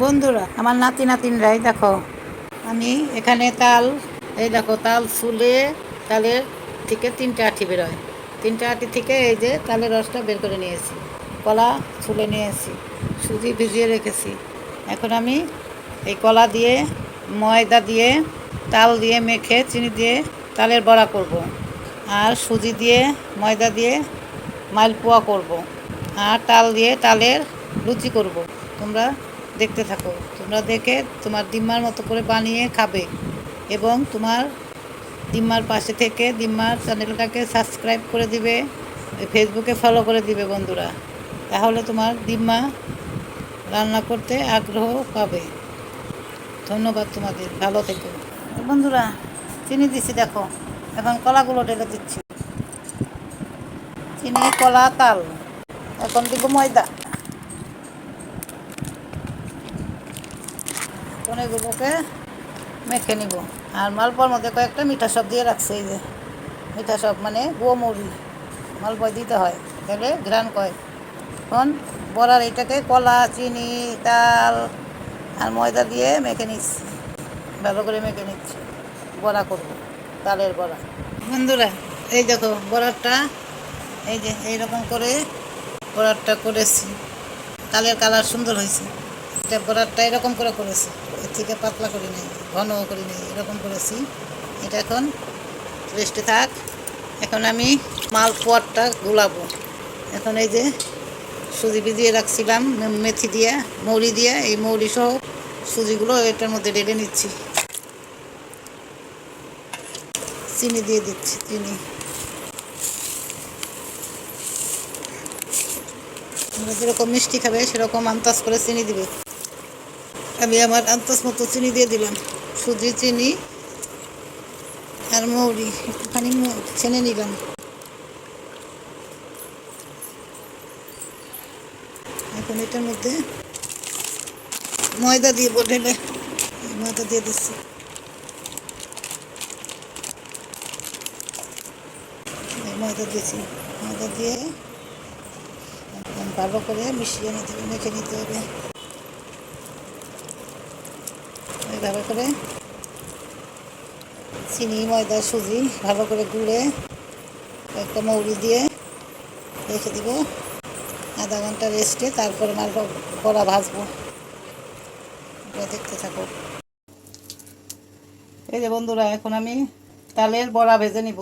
বন্ধুরা, আমার নাতি নাতিনরাই দেখো, আমি এখানে তাল, এই দেখো তাল ছুলে তালের থেকে তিনটা আঁটি বেরোয়। তিনটা আঁটি থেকে এই যে তালের রসটা বের করে নিয়েছি, কলা ছুলে নিয়েছি, সুজি ভিজিয়ে রেখেছি। এখন আমি এই কলা দিয়ে, ময়দা দিয়ে, তাল দিয়ে মেখে চিনি দিয়ে তালের বড়া করব। আর সুজি দিয়ে, ময়দা দিয়ে মালপোয়া করব। আর তাল দিয়ে তালের লুচি করব। তোমরা দেখতে থাকো, তোমরা দেখে তোমার দিম্মার মতো করে বানিয়ে খাবে। এবং তোমার দিম্মার পাশে থেকে দিম্মার চ্যানেলটাকে সাবস্ক্রাইব করে দিবে, ফেসবুকে ফলো করে দিবে বন্ধুরা। তাহলে তোমার দিম্মা রান্না করতে আগ্রহ পাবে। ধন্যবাদ তোমাদের, ভালো থেকো বন্ধুরা। চিনি দিছি দেখো, এখন কলাগুলো ঢেলে দিচ্ছি। চিনি, কলা, তাল, এখন দিব ময়দা। এখন এগুলোকে মেখে নিব। আর মালপোয়ার মধ্যে কয়েকটা মিঠা সব দিয়ে রাখছে, এই যে মিঠা সব মানে গোমরি মালপোয়া দিতে হয়, তাহলে ঘ্রাণ কয়। এখন বড়ার এইটাকে কলা, চিনি, তাল আর ময়দা দিয়ে মেখে নিচ্ছি, ভালো করে মেখে নিচ্ছি। বড়া করব, তালের বড়া। বন্ধুরা, এই দেখো বড়াটা, এই যে এইরকম করে বড়াটা করেছি। তালের কালার সুন্দর হয়েছে। এটা বড়াটা এরকম করে করেছি, এর থেকে পাতলা করি নাই, ঘনও করি নাই, এরকম করেছি। এটা এখন রেস্টে থাক। এখন আমি মালপোয়াটা গুলাবো। এখন এই যে সুজি ভিজিয়ে রাখছিলাম মেথি দিয়ে, মৌরি দিয়ে, এই মৌরি সহ সুজিগুলো এটার মধ্যে ঢেলে নিচ্ছি। চিনি দিয়ে দিচ্ছি, চিনি। তোমরা যেরকম মিষ্টি খাবে সেরকম আন্দাজ করে চিনি দিবে। আমি আমার আন্দাজ মতো চিনি দিয়ে দিলাম। সুজি, চিনি আর মৌরি একটুখানি ছেনে নিলাম। এখন এটার মধ্যে ময়দা দিয়ে ঢেলে, ময়দা দিয়ে দিচ্ছি। ময়দা দিয়েছি, ময়দা দিয়ে ভালো করে মিশিয়ে নিতে হবে, মেখে নিতে হবে। এইভাবে করে চিনি, ময়দা, সুজি ভালো করে গুলে একটা মৌরি দিয়ে রেখে দিব আধা ঘন্টা রেস্টে। তারপরে বড়া ভাজবো, দেখতে থাকো। এই যে বন্ধুরা, এখন আমি তালের বড়া ভেজে নিব।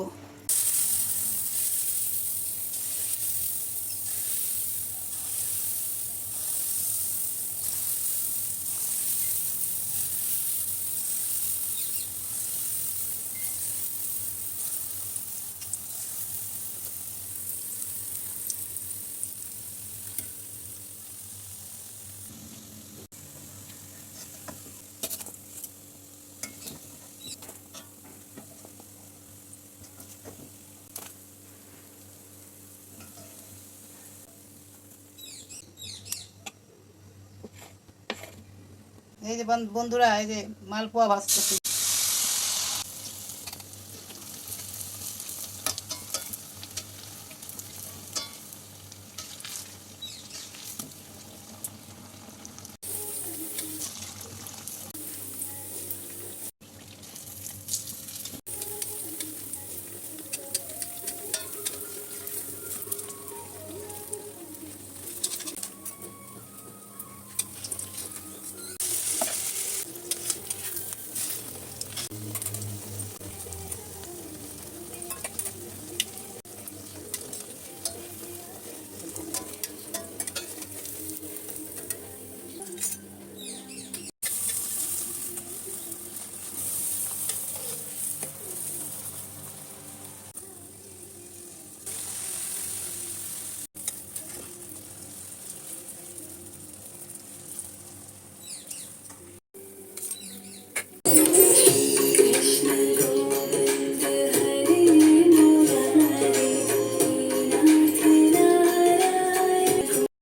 এই যে বন্ধুরা, এই যে মালপোয়া ভাজতেছি।